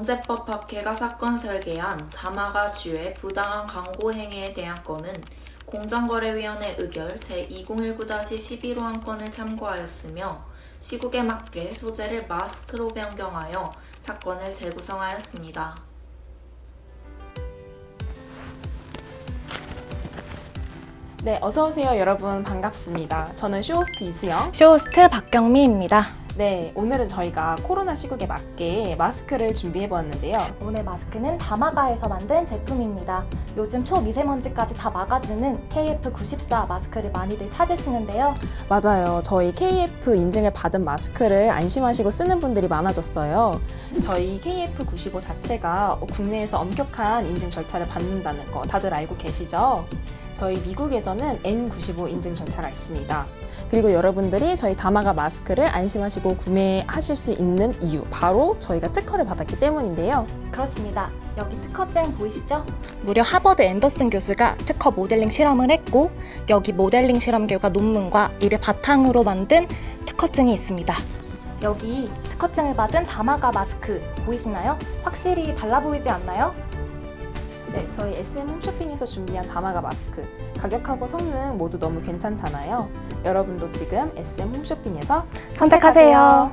공제법 개가 사건 설계안 다마가 쥐의 부당한 광고 행위에 대한 건은 공정거래위원회 의결 제2019-11호 한 건을 참고하였으며 시국에 맞게 소재를 마스크로 변경하여 사건을 재구성하였습니다. 네, 어서오세요 여러분, 반갑습니다. 저는 쇼호스트 이수영. 쇼호스트 박경미입니다. 네, 오늘은 저희가 코로나 시국에 맞게 마스크를 준비해보았는데요. 오늘 마스크는 다마가에서 만든 제품입니다. 요즘 초미세먼지까지 다 막아주는 KF94 마스크를 많이들 찾으시는데요. 맞아요. 저희 KF 인증을 받은 마스크를 안심하시고 쓰는 분들이 많아졌어요. 저희 KF95 자체가 국내에서 엄격한 인증 절차를 받는다는 거 다들 알고 계시죠? 저희 미국에서는 N95 인증 절차가 있습니다. 그리고 여러분들이 저희 다마가 마스크를 안심하시고 구매하실 수 있는 이유, 바로 저희가 특허를 받았기 때문인데요. 그렇습니다. 여기 특허증 보이시죠? 무려 하버드 앤더슨 교수가 특허 모델링 실험을 했고, 여기 모델링 실험 결과 논문과 이를 바탕으로 만든 특허증이 있습니다. 여기 특허증을 받은 다마가 마스크 보이시나요? 확실히 달라 보이지 않나요? 네, 저희 SM 홈쇼핑에서 준비한 다마가 마스크, 가격하고 성능 모두 너무 괜찮잖아요. 여러분도 지금 SM 홈쇼핑에서 선택하세요.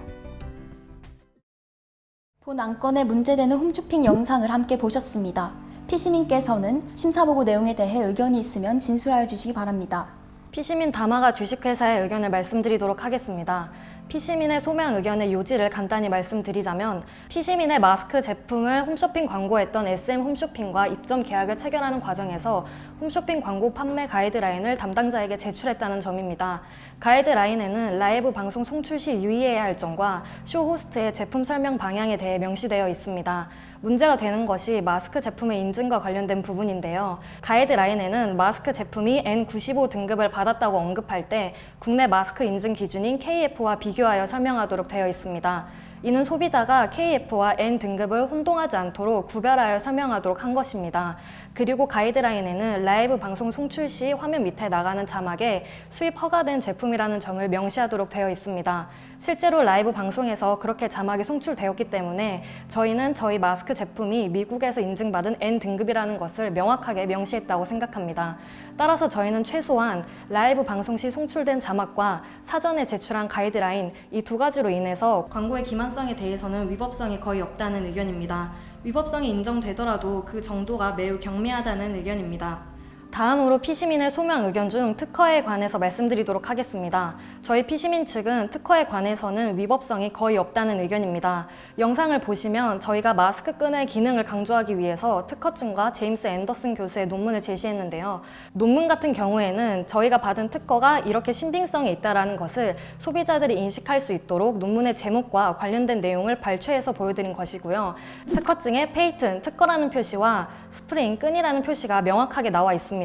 본 안건에 문제되는 홈쇼핑 영상을 함께 보셨습니다. 피시민께서는 심사보고 내용에 대해 의견이 있으면 진술하여 주시기 바랍니다. 피시민 다마가 주식회사의 의견을 말씀드리도록 하겠습니다. 피시민의 소명 의견의 요지를 간단히 말씀드리자면, 피시민의 마스크 제품을 홈쇼핑 광고했던 SM 홈쇼핑과 입점 계약을 체결하는 과정에서 홈쇼핑 광고 판매 가이드라인을 담당자에게 제출했다는 점입니다. 가이드라인에는 라이브 방송 송출 시 유의해야 할 점과 쇼 호스트의 제품 설명 방향에 대해 명시되어 있습니다. 문제가 되는 것이 마스크 제품의 인증과 관련된 부분인데요. 가이드라인에는 마스크 제품이 N95 등급을 받았다고 언급할 때 국내 마스크 인증 기준인 KF와 비교하여 설명하도록 되어 있습니다. 이는 소비자가 KF와 N 등급을 혼동하지 않도록 구별하여 설명하도록 한 것입니다. 그리고 가이드라인에는 라이브 방송 송출 시 화면 밑에 나가는 자막에 수입 허가된 제품이라는 점을 명시하도록 되어 있습니다. 실제로 라이브 방송에서 그렇게 자막이 송출되었기 때문에 저희는 저희 마스크 제품이 미국에서 인증받은 N 등급이라는 것을 명확하게 명시했다고 생각합니다. 따라서 저희는 최소한 라이브 방송 시 송출된 자막과 사전에 제출한 가이드라인, 이 두 가지로 인해서 광고의 기만성에 대해서는 위법성이 거의 없다는 의견입니다. 위법성이 인정되더라도 그 정도가 매우 경미하다는 의견입니다. 다음으로 피시민의 소명 의견 중 특허에 관해서 말씀드리도록 하겠습니다. 저희 피시민 측은 특허에 관해서는 위법성이 거의 없다는 의견입니다. 영상을 보시면 저희가 마스크 끈의 기능을 강조하기 위해서 특허증과 제임스 앤더슨 교수의 논문을 제시했는데요. 논문 같은 경우에는 저희가 받은 특허가 이렇게 신빙성이 있다는 것을 소비자들이 인식할 수 있도록 논문의 제목과 관련된 내용을 발췌해서 보여드린 것이고요. 특허증에 페이튼, 특허라는 표시와 스프링, 끈이라는 표시가 명확하게 나와 있습니다.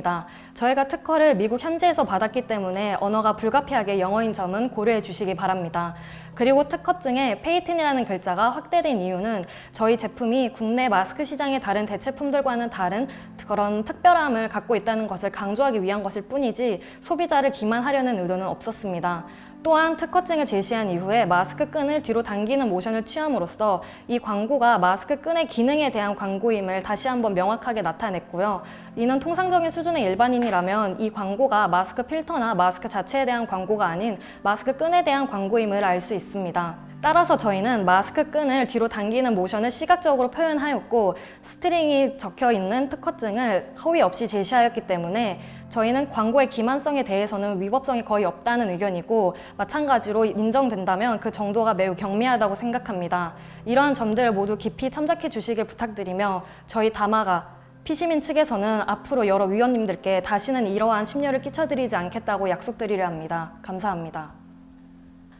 저희가 특허를 미국 현지에서 받았기 때문에 언어가 불가피하게 영어인 점은 고려해 주시기 바랍니다. 그리고 특허증에 페이튼이라는 글자가 확대된 이유는 저희 제품이 국내 마스크 시장의 다른 대체품들과는 다른 그런 특별함을 갖고 있다는 것을 강조하기 위한 것일 뿐이지 소비자를 기만하려는 의도는 없었습니다. 또한 특허증을 제시한 이후에 마스크 끈을 뒤로 당기는 모션을 취함으로써 이 광고가 마스크 끈의 기능에 대한 광고임을 다시 한번 명확하게 나타냈고요. 이는 통상적인 수준의 일반인이라면 이 광고가 마스크 필터나 마스크 자체에 대한 광고가 아닌 마스크 끈에 대한 광고임을 알 수 있습니다. 따라서 저희는 마스크 끈을 뒤로 당기는 모션을 시각적으로 표현하였고, 스트링이 적혀있는 특허증을 허위 없이 제시하였기 때문에 저희는 광고의 기만성에 대해서는 위법성이 거의 없다는 의견이고, 마찬가지로 인정된다면 그 정도가 매우 경미하다고 생각합니다. 이러한 점들을 모두 깊이 참작해 주시길 부탁드리며, 저희 다마가 피시민 측에서는 앞으로 여러 위원님들께 다시는 이러한 심려를 끼쳐드리지 않겠다고 약속드리려 합니다. 감사합니다.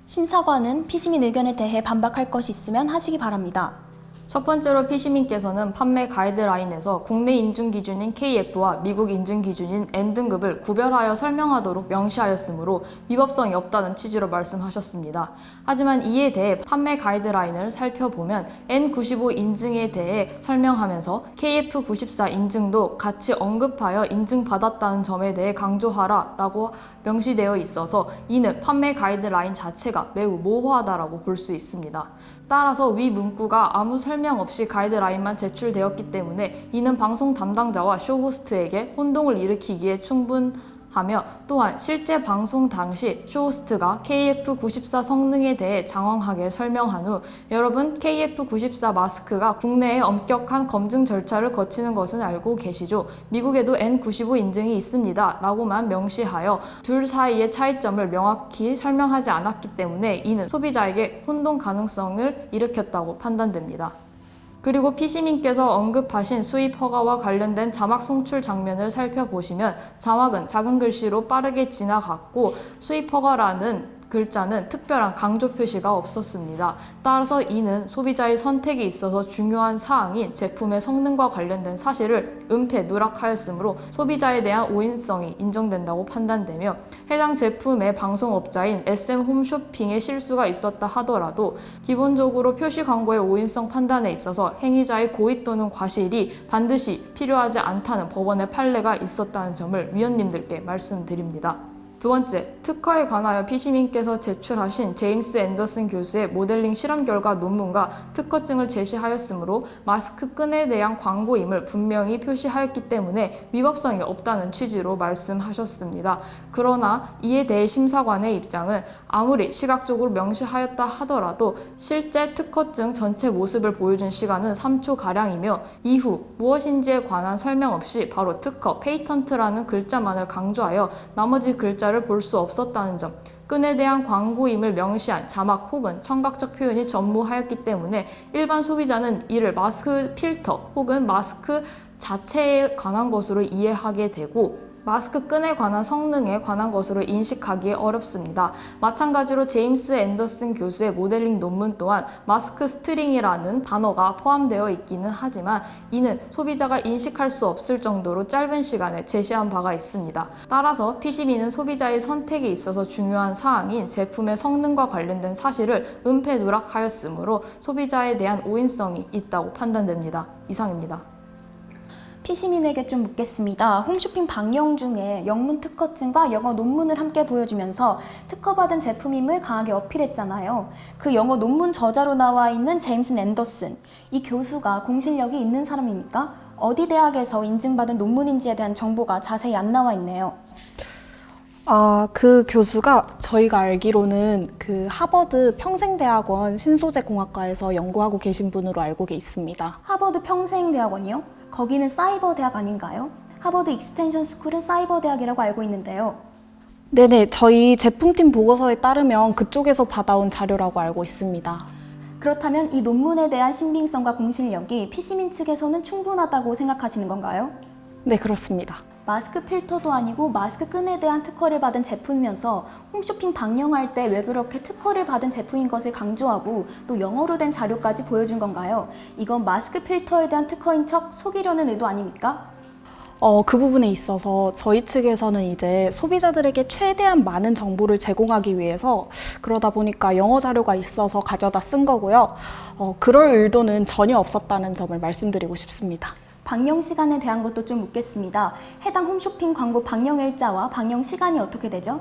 심사관은 피시민 의견에 대해 반박할 것이 있으면 하시기 바랍니다. 첫 번째로 피시민께서는 판매 가이드라인에서 국내 인증 기준인 KF와 미국 인증 기준인 N등급을 구별하여 설명하도록 명시하였으므로 위법성이 없다는 취지로 말씀하셨습니다. 하지만 이에 대해 판매 가이드라인을 살펴보면 N95 인증에 대해 설명하면서 KF94 인증도 같이 언급하여 인증받았다는 점에 대해 강조하라 라고 명시되어 있어서 이는 판매 가이드라인 자체가 매우 모호하다라고 볼 수 있습니다. 따라서 위 문구가 아무 설명 설명 없이 가이드라인만 제출되었기 때문에 이는 방송 담당자와 쇼 호스트에게 혼동을 일으키기에 충분하며 또한 실제 방송 당시 쇼 호스트가 KF94 성능에 대해 장황하게 설명한 후 여러분 KF94 마스크가 국내에 엄격한 검증 절차를 거치는 것은 알고 계시죠? 미국에도 N95 인증이 있습니다 라고만 명시하여 둘 사이의 차이점을 명확히 설명하지 않았기 때문에 이는 소비자에게 혼동 가능성을 일으켰다고 판단됩니다. 그리고 피시민께서 언급하신 수입 허가와 관련된 자막 송출 장면을 살펴보시면 자막은 작은 글씨로 빠르게 지나갔고 수입 허가라는 글자는 특별한 강조 표시가 없었습니다. 따라서 이는 소비자의 선택에 있어서 중요한 사항인 제품의 성능과 관련된 사실을 은폐 누락하였으므로 소비자에 대한 오인성이 인정된다고 판단되며 해당 제품의 방송업자인 SM 홈쇼핑에 실수가 있었다 하더라도 기본적으로 표시 광고의 오인성 판단에 있어서 행위자의 고의 또는 과실이 반드시 필요하지 않다는 법원의 판례가 있었다는 점을 위원님들께 말씀드립니다. 두 번째, 특허에 관하여 피시민께서 제출하신 제임스 앤더슨 교수의 모델링 실험 결과 논문과 특허증을 제시하였으므로 마스크 끈에 대한 광고임을 분명히 표시하였기 때문에 위법성이 없다는 취지로 말씀하셨습니다. 그러나 이에 대해 심사관의 입장은 아무리 시각적으로 명시하였다 하더라도 실제 특허증 전체 모습을 보여준 시간은 3초가량이며 이후 무엇인지에 관한 설명 없이 바로 특허, 페이턴트라는 글자만을 강조하여 나머지 글자를 볼 수 없었다는 점, 끈에 대한 광고임을 명시한 자막 혹은 청각적 표현이 전무하였기 때문에 일반 소비자는 이를 마스크 필터 혹은 마스크 자체에 관한 것으로 이해하게 되고 마스크 끈에 관한 성능에 관한 것으로 인식하기 어렵습니다. 마찬가지로 제임스 앤더슨 교수의 모델링 논문 또한 마스크 스트링이라는 단어가 포함되어 있기는 하지만 이는 소비자가 인식할 수 없을 정도로 짧은 시간에 제시한 바가 있습니다. 따라서 피시민은 소비자의 선택에 있어서 중요한 사항인 제품의 성능과 관련된 사실을 은폐 누락하였으므로 소비자에 대한 오인성이 있다고 판단됩니다. 이상입니다. 피시민에게 좀 묻겠습니다. 홈쇼핑 방영 중에 영문 특허증과 영어 논문을 함께 보여주면서 특허받은 제품임을 강하게 어필했잖아요. 그 영어 논문 저자로 나와 있는 제임스 앤더슨, 이 교수가 공실력이 있는 사람입니까? 어디 대학에서 인증받은 논문인지에 대한 정보가 자세히 안 나와 있네요. 그 교수가 저희가 알기로는 그 하버드 평생대학원 신소재공학과에서 연구하고 계신 분으로 알고 있습니다. 하버드 평생대학원이요? 거기는 사이버 대학 아닌가요? 하버드 익스텐션 스쿨은 사이버 대학이라고 알고 있는데요. 네네, 저희 제품팀 보고서에 따르면 그쪽에서 받아온 자료라고 알고 있습니다. 그렇다면 이 논문에 대한 신빙성과 공실력이 피시민 측에서는 충분하다고 생각하시는 건가요? 네, 그렇습니다. 마스크 필터도 아니고 마스크 끈에 대한 특허를 받은 제품이면서 홈쇼핑 방영할 때 왜 그렇게 특허를 받은 제품인 것을 강조하고 또 영어로 된 자료까지 보여준 건가요? 이건 마스크 필터에 대한 특허인 척 속이려는 의도 아닙니까? 그 부분에 있어서 저희 측에서는 이제 소비자들에게 최대한 많은 정보를 제공하기 위해서 그러다 보니까 영어 자료가 있어서 가져다 쓴 거고요. 그럴 의도는 전혀 없었다는 점을 말씀드리고 싶습니다. 방영 시간에 대한 것도 좀 묻겠습니다. 해당 홈쇼핑 광고 방영 일자와 방영 시간이 어떻게 되죠?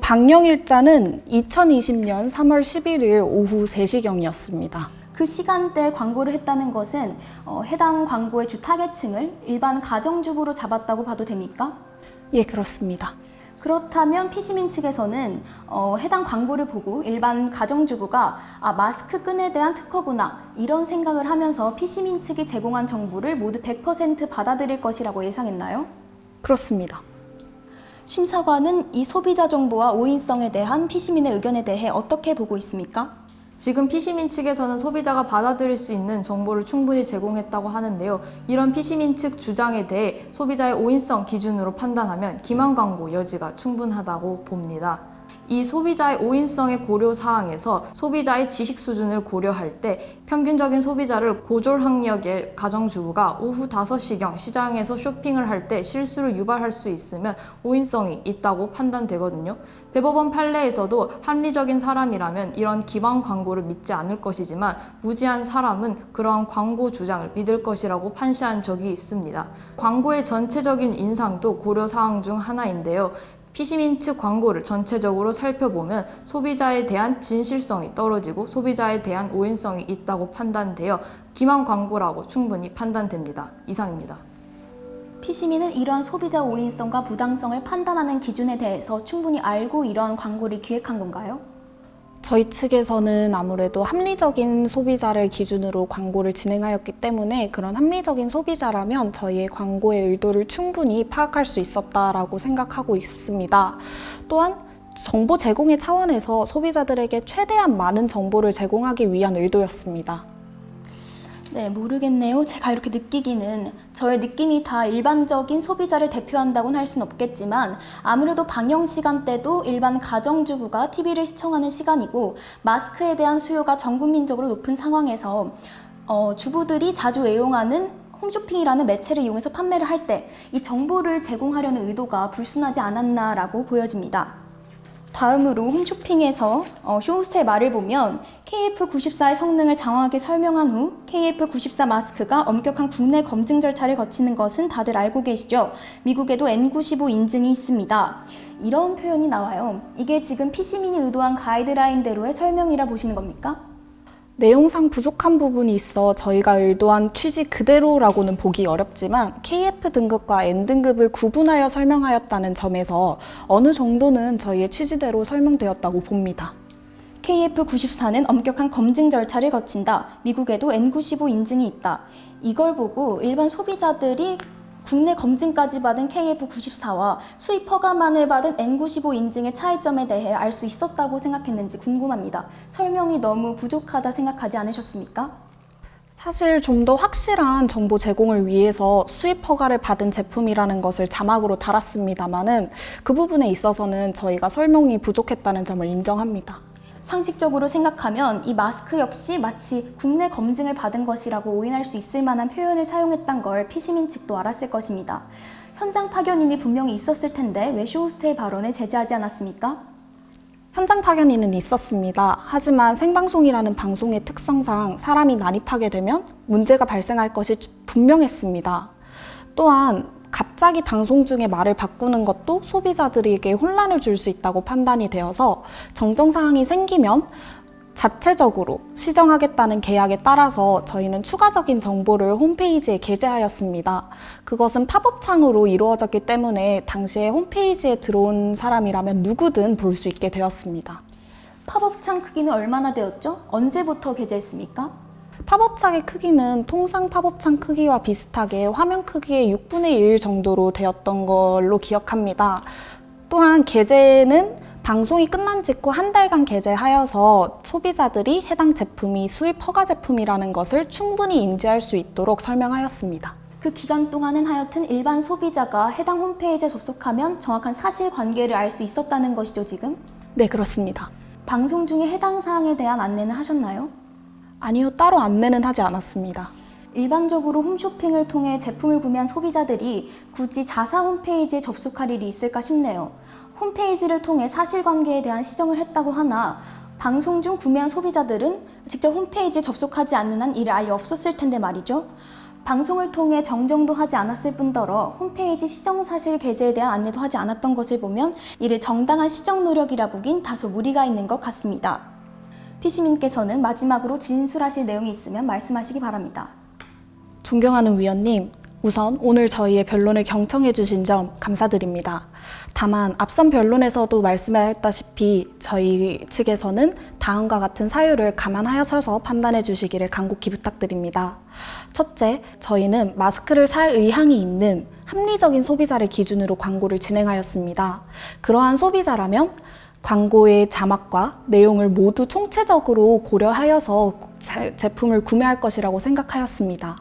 방영 일자는 2020년 3월 11일 오후 3시경이었습니다. 그 시간대에 광고를 했다는 것은 해당 광고의 주 타겟층을 일반 가정주부로 잡았다고 봐도 됩니까? 예, 그렇습니다. 그렇다면 피시민 측에서는 해당 광고를 보고 일반 가정주부가 마스크 끈에 대한 특허구나 이런 생각을 하면서 피시민 측이 제공한 정보를 모두 100% 받아들일 것이라고 예상했나요? 그렇습니다. 심사관은 이 소비자 정보와 오인성에 대한 피시민의 의견에 대해 어떻게 보고 있습니까? 지금 피시민 측에서는 소비자가 받아들일 수 있는 정보를 충분히 제공했다고 하는데요. 이런 피시민 측 주장에 대해 소비자의 오인성 기준으로 판단하면 기만 광고 여지가 충분하다고 봅니다. 이 소비자의 오인성의 고려 사항에서 소비자의 지식 수준을 고려할 때 평균적인 소비자를 고졸 학력의 가정주부가 오후 5시경 시장에서 쇼핑을 할 때 실수를 유발할 수 있으면 오인성이 있다고 판단되거든요. 대법원 판례에서도 합리적인 사람이라면 이런 기만 광고를 믿지 않을 것이지만 무지한 사람은 그러한 광고 주장을 믿을 것이라고 판시한 적이 있습니다. 광고의 전체적인 인상도 고려 사항 중 하나인데요. 피시민 측 광고를 전체적으로 살펴보면 소비자에 대한 진실성이 떨어지고 소비자에 대한 오인성이 있다고 판단되어 기만 광고라고 충분히 판단됩니다. 이상입니다. 피시민은 이러한 소비자 오인성과 부당성을 판단하는 기준에 대해서 충분히 알고 이러한 광고를 기획한 건가요? 저희 측에서는 아무래도 합리적인 소비자를 기준으로 광고를 진행하였기 때문에 그런 합리적인 소비자라면 저희의 광고의 의도를 충분히 파악할 수 있었다라고 생각하고 있습니다. 또한 정보 제공의 차원에서 소비자들에게 최대한 많은 정보를 제공하기 위한 의도였습니다. 네, 모르겠네요. 제가 이렇게 느끼기는 저의 느낌이 다 일반적인 소비자를 대표한다고는 할 수는 없겠지만 아무래도 방영 시간대도 일반 가정주부가 TV를 시청하는 시간이고 마스크에 대한 수요가 전 국민적으로 높은 상황에서 주부들이 자주 애용하는 홈쇼핑이라는 매체를 이용해서 판매를 할 때 이 정보를 제공하려는 의도가 불순하지 않았나라고 보여집니다. 다음으로 홈쇼핑에서 쇼호스트의 말을 보면 KF94의 성능을 장황하게 설명한 후 KF94 마스크가 엄격한 국내 검증 절차를 거치는 것은 다들 알고 계시죠? 미국에도 N95 인증이 있습니다. 이런 표현이 나와요. 이게 지금 피시민이 의도한 가이드라인대로의 설명이라 보시는 겁니까? 내용상 부족한 부분이 있어 저희가 의도한 취지 그대로라고는 보기 어렵지만 KF 등급과 N 등급을 구분하여 설명하였다는 점에서 어느 정도는 저희의 취지대로 설명되었다고 봅니다. KF94는 엄격한 검증 절차를 거친다. 미국에도 N95 인증이 있다. 이걸 보고 일반 소비자들이 국내 검증까지 받은 KF94와 수입 허가만을 받은 N95 인증의 차이점에 대해 알 수 있었다고 생각했는지 궁금합니다. 설명이 너무 부족하다 생각하지 않으셨습니까? 사실 좀 더 확실한 정보 제공을 위해서 수입 허가를 받은 제품이라는 것을 자막으로 달았습니다만은 그 부분에 있어서는 저희가 설명이 부족했다는 점을 인정합니다. 상식적으로 생각하면 이 마스크 역시 마치 국내 검증을 받은 것이라고 오인할 수 있을 만한 표현을 사용했던 걸 피시민 측도 알았을 것입니다. 현장 파견인이 분명히 있었을 텐데 왜 쇼호스트의 발언을 제재하지 않았습니까? 현장 파견인은 있었습니다. 하지만 생방송이라는 방송의 특성상 사람이 난입하게 되면 문제가 발생할 것이 분명했습니다. 또한 갑자기 방송 중에 말을 바꾸는 것도 소비자들에게 혼란을 줄 수 있다고 판단이 되어서 정정사항이 생기면 자체적으로 시정하겠다는 계약에 따라서 저희는 추가적인 정보를 홈페이지에 게재하였습니다. 그것은 팝업창으로 이루어졌기 때문에 당시에 홈페이지에 들어온 사람이라면 누구든 볼 수 있게 되었습니다. 팝업창 크기는 얼마나 되었죠? 언제부터 게재했습니까? 팝업창의 크기는 통상 팝업창 크기와 비슷하게 화면 크기의 6분의 1 정도로 되었던 걸로 기억합니다. 또한 게재는 방송이 끝난 직후 한 달간 게재하여서 소비자들이 해당 제품이 수입 허가 제품이라는 것을 충분히 인지할 수 있도록 설명하였습니다. 그 기간 동안은 하여튼 일반 소비자가 해당 홈페이지에 접속하면 정확한 사실관계를 알 수 있었다는 것이죠, 지금? 네, 그렇습니다. 방송 중에 해당 사항에 대한 안내는 하셨나요? 아니요, 따로 안내는 하지 않았습니다. 일반적으로 홈쇼핑을 통해 제품을 구매한 소비자들이 굳이 자사 홈페이지에 접속할 일이 있을까 싶네요. 홈페이지를 통해 사실관계에 대한 시정을 했다고 하나 방송 중 구매한 소비자들은 직접 홈페이지에 접속하지 않는 한 이를 아예 없었을 텐데 말이죠. 방송을 통해 정정도 하지 않았을 뿐더러 홈페이지 시정 사실 게재에 대한 안내도 하지 않았던 것을 보면 이를 정당한 시정 노력이라 보긴 다소 무리가 있는 것 같습니다. 피시민께서는 마지막으로 진술하실 내용이 있으면 말씀하시기 바랍니다. 존경하는 위원님, 우선 오늘 저희의 변론을 경청해 주신 점 감사드립니다. 다만 앞선 변론에서도 말씀하셨다시피 저희 측에서는 다음과 같은 사유를 감안하여서 판단해 주시기를 간곡히 부탁드립니다. 첫째, 저희는 마스크를 살 의향이 있는 합리적인 소비자를 기준으로 광고를 진행하였습니다. 그러한 소비자라면 광고의 자막과 내용을 모두 총체적으로 고려하여서 제품을 구매할 것이라고 생각하였습니다.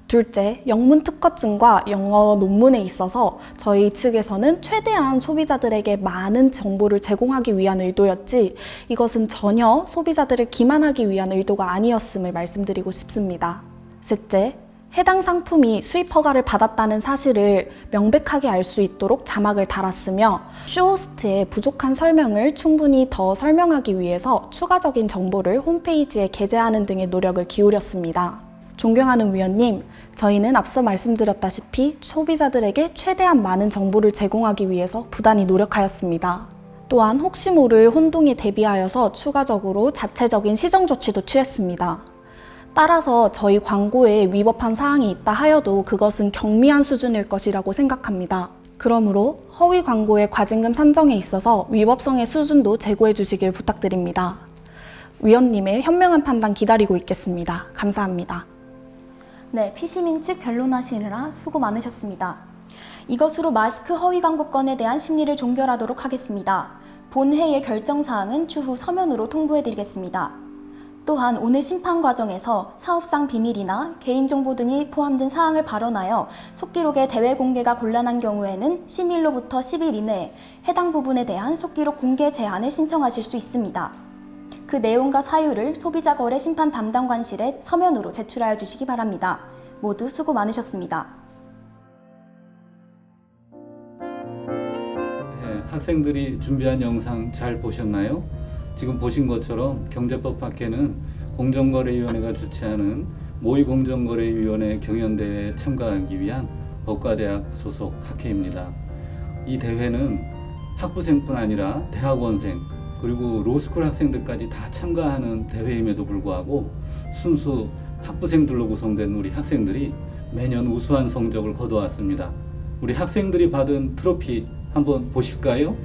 둘째, 영문 특허증과 영어 논문에 있어서 저희 측에서는 최대한 소비자들에게 많은 정보를 제공하기 위한 의도였지 이것은 전혀 소비자들을 기만하기 위한 의도가 아니었음을 말씀드리고 싶습니다. 셋째, 해당 상품이 수입 허가를 받았다는 사실을 명백하게 알 수 있도록 자막을 달았으며 쇼호스트의 부족한 설명을 충분히 더 설명하기 위해서 추가적인 정보를 홈페이지에 게재하는 등의 노력을 기울였습니다. 존경하는 위원님, 저희는 앞서 말씀드렸다시피 소비자들에게 최대한 많은 정보를 제공하기 위해서 부단히 노력하였습니다. 또한 혹시 모를 혼동에 대비하여서 추가적으로 자체적인 시정 조치도 취했습니다. 따라서 저희 광고에 위법한 사항이 있다 하여도 그것은 경미한 수준일 것이라고 생각합니다. 그러므로 허위 광고의 과징금 산정에 있어서 위법성의 수준도 제고해 주시길 부탁드립니다. 위원님의 현명한 판단 기다리고 있겠습니다. 감사합니다. 네, 피시민 측 변론하시느라 수고 많으셨습니다. 이것으로 마스크 허위 광고 건에 대한 심리를 종결하도록 하겠습니다. 본회의의 결정사항은 추후 서면으로 통보해드리겠습니다. 또한 오늘 심판 과정에서 사업상 비밀이나 개인정보 등이 포함된 사항을 발언하여 속기록의 대외 공개가 곤란한 경우에는 10일로부터 10일 이내에 해당 부분에 대한 속기록 공개 제한을 신청하실 수 있습니다. 그 내용과 사유를 소비자거래 심판 담당관실에 서면으로 제출하여 주시기 바랍니다. 모두 수고 많으셨습니다. 네, 학생들이 준비한 영상 잘 보셨나요? 지금 보신 것처럼 경제법학회는 공정거래위원회가 주최하는 모의공정거래위원회 경연대회에 참가하기 위한 법과대학 소속 학회입니다. 이 대회는 학부생뿐 아니라 대학원생 그리고 로스쿨 학생들까지 다 참가하는 대회임에도 불구하고 순수 학부생들로 구성된 우리 학생들이 매년 우수한 성적을 거둬왔습니다. 우리 학생들이 받은 트로피 한번 보실까요?